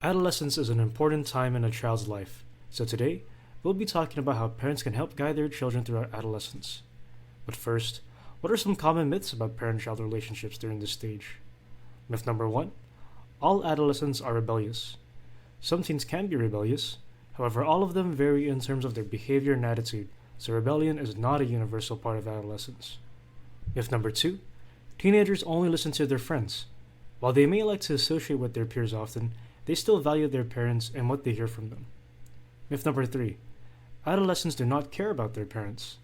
Adolescence is an important time in a child's life, so today we'll be talking about how parents can help guide their children throughout adolescence. But first, what are some common myths about parent child relationships during this stage? Myth number one: all adolescents are rebellious. Some teens can be rebellious, however, all of them vary in terms of their behavior and attitude, so rebellion is not a universal part of adolescence. Myth number two: teenagers only listen to their friends. While they may like to associate with their peers often, they still value their parents and what they hear from them. Myth number three: adolescents do not care about their parents.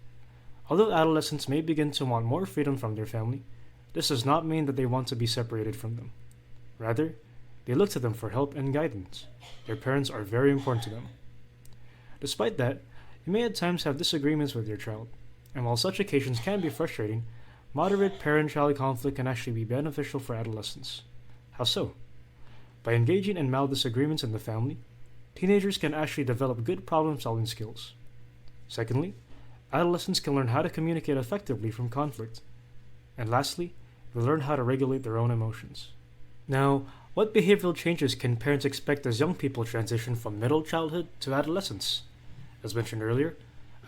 Although adolescents may begin to want more freedom from their family, this does not mean that they want to be separated from them. Rather, they look to them for help and guidance. Their parents are very important to them. Despite that, you may at times have disagreements with your child, and while such occasions can be frustrating, moderate parent-child conflict can actually be beneficial for adolescents. How so? By engaging in mild disagreements in the family, teenagers can actually develop good problem-solving skills. Secondly, adolescents can learn how to communicate effectively from conflict. And lastly, they learn how to regulate their own emotions. Now, what behavioral changes can parents expect as young people transition from middle childhood to adolescence? As mentioned earlier,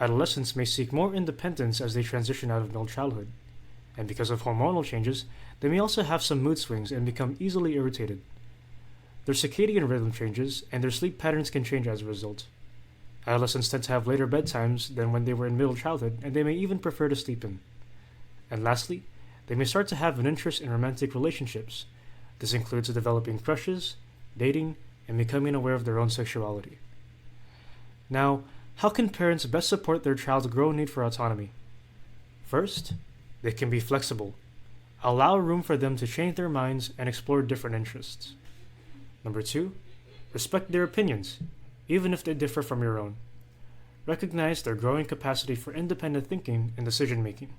adolescents may seek more independence as they transition out of middle childhood. And because of hormonal changes, they may also have some mood swings and become easily irritated. Their circadian rhythm changes, and their sleep patterns can change as a result. Adolescents tend to have later bedtimes than when they were in middle childhood, and they may even prefer to sleep in. And lastly, they may start to have an interest in romantic relationships. This includes developing crushes, dating, and becoming aware of their own sexuality. Now, how can parents best support their child's growing need for autonomy? First, they can be flexible. Allow room for them to change their minds and explore different interests. Number two, respect their opinions, even if they differ from your own. Recognize their growing capacity for independent thinking and decision making.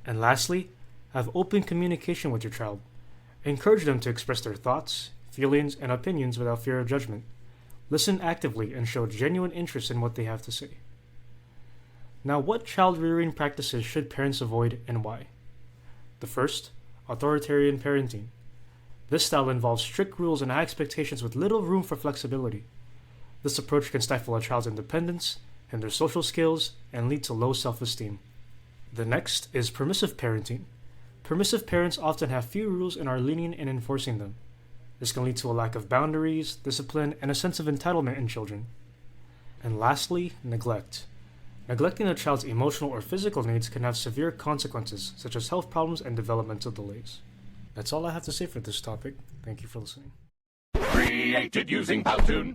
And lastly, have open communication with your child. Encourage them to express their thoughts, feelings, and opinions without fear of judgment. Listen actively and show genuine interest in what they have to say. Now, what child rearing practices should parents avoid and why? The first, authoritarian parenting. This style involves strict rules and high expectations with little room for flexibility. This approach can stifle a child's independence, hinder social skills, and lead to low self-esteem. The next is permissive parenting. Permissive parents often have few rules and are lenient in enforcing them. This can lead to a lack of boundaries, discipline, and a sense of entitlement in children. And lastly, neglect. Neglecting a child's emotional or physical needs can have severe consequences, such as health problems and developmental delays. That's all I have to say for this topic. Thank you for listening. Created using Powtoon.